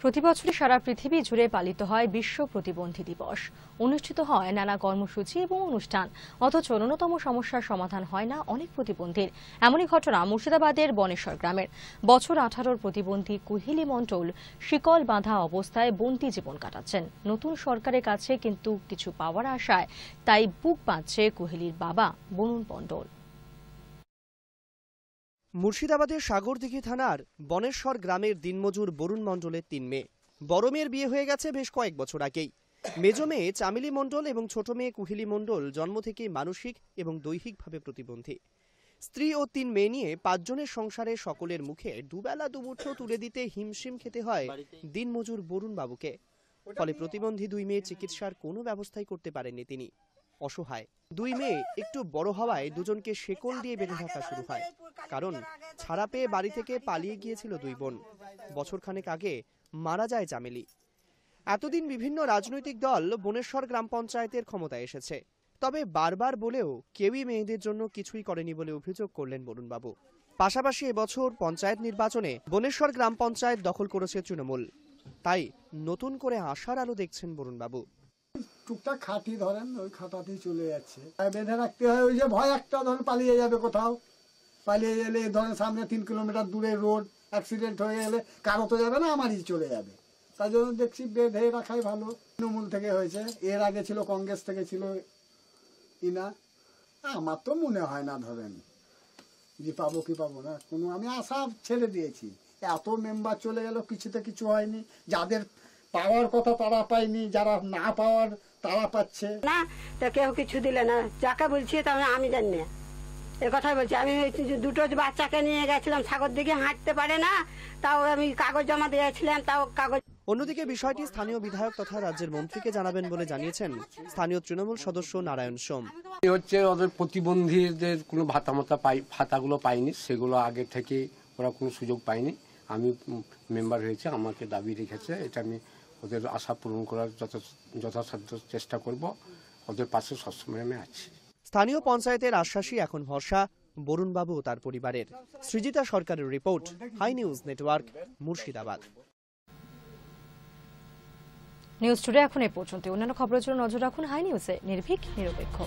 প্রতি বছরই সারা পৃথিবী জুড়ে পালিত হয় বিশ্ব প্রতিবন্ধী দিবস। অনুষ্ঠিত হয় নানা কর্মসূচি এবং অনুষ্ঠান, অথচ ন্যূনতম সমস্যার সমাধান হয় না অনেক প্রতিবন্ধীর। এমনই ঘটনা মুর্শিদাবাদের বনেশ্বর গ্রামের। বছর 18 প্রতিবন্ধী কুহিলি মণ্ডল শিকল বাঁধা অবস্থায় বন্দি জীবন কাটাচ্ছেন। নতুন সরকারের কাছে কিন্তু কিছু পাওয়ার আশায় তাই বুক বাঁধছে কুহিলির বাবা বরুণ মণ্ডল। মুর্শিদাবাদের সাগরদিঘি থানার বনেশ্বর গ্রামের দিনমজুর বরুণ মণ্ডলের 3 মেয়ে। বড় মেয়ের বিয়ে হয়ে গেছে বেশ কয়েক বছর আগেই। মেজ মেয়ে চামেলি মণ্ডল এবং ছোট মেয়ে কুহিলি মণ্ডল জন্ম থেকেই মানসিক এবং দৈহিকভাবে প্রতিবন্ধী। স্ত্রী ও 3 মেয়ে নিয়ে 5 জনের সংসারে সকলের মুখে দুবেলা দুমুঠো তুলে দিতে হিমশিম খেতে হয় দিনমজুর বরুণ বাবুকে। ফলে প্রতিবন্ধী 2 মেয়ে চিকিৎসার কোনো ব্যবস্থাই করতে পারেননি তিনি। অসহায় 2 মেয়ে একটু বড় হওয়ায় দুজনকে শেকল দিয়ে বেঁধে থাকা শুরু হয়, কারণ ছাড়া পেয়ে বাড়ি থেকে পালিয়ে গিয়েছিল 2 বোন। বছরখানেক আগে মারা যায় চামেলি। এতদিন বিভিন্ন রাজনৈতিক দল বনেশ্বর গ্রাম পঞ্চায়েতের ক্ষমতায় এসেছে, তবে বারবার বলেও কেউই মেয়েদের জন্য কিছুই করেনি বলে অভিযোগ করলেন বরুণবাবু। পাশাপাশি এবছর পঞ্চায়েত নির্বাচনে বনেশ্বর গ্রাম পঞ্চায়েত দখল করেছে তৃণমূল, তাই নতুন করে আশার আলো দেখছেন বরুণবাবু। টুকটাক খাটি ধরেন ওই খাটাতেই চলে যাচ্ছে, বেঁধে রাখতে হয়। ওই যে ভয় একটা ধরেন পালিয়ে যাবে কোথাও, পালিয়ে গেলে ধরেন সামনে 3 কিলোমিটার দূরে রোড, অ্যাক্সিডেন্ট হয়ে গেলে কারো তো যাবে না, আমারই চলে যাবে। তাই জন্য দেখছি বেঁধে রাখাই ভালো। তৃণমূল থেকে হয়েছে, এর আগে ছিল কংগ্রেস থেকে ছিল ইনা। আমার তো মনে হয় না ধরেন যে পাবো কি পাবো না, কোনো আমি আশা ছেড়ে দিয়েছি। এত মেম্বার চলে গেল, কিছুতে কিছু হয়নি। যাদের পাওয়ার কথা তারা পায়নি, যারা না পাওয়ার তারা পাচ্ছে না। তো কেউ কিছু দিলে না, যাকে বলছি তাহলে আমি জানি না, এ কথাই বলছি। আমি দুটো বাচ্চাকে নিয়ে গেছিলাম, সাগর দিকে হাঁটতে পারে না, তাও আমি কাগজ জমা দিয়েছিলাম, তাও কাগজ। অন্যদিকে বিষয়টি স্থানীয় বিধায়ক তথা রাজ্যের মন্ত্রীকে জানাবেন বলে জানিয়েছেন স্থানীয় তৃণমূল সদস্য নারায়ণ সোম। হচ্ছে ওদের প্রতিবন্ধীদের কোনো ভাতাগুলো পায়নি, সেগুলো আগে থেকে ওরা কোনো সুযোগ পায়নি। আমি মেম্বার হয়েছে, আমাকে দাবি রেখেছে, এটা আমি ওদের আশা পূরণ করার যথাসাধ্য চেষ্টা করব। ওদের পাশে সবসময় আমি আছি। স্থানীয় পঞ্চায়েতের আশ্বাসই এখন ভরসা বরুণবাবু ও তার পরিবারের। সৃজিতা সরকারের report, high news network, Murshidabad. News today এখন এ পর্যন্ত। অন্যান্য খবরের জন্য নজর রাখুন হাই নিউজে। নির্ভীক, নিরপেক্ষ।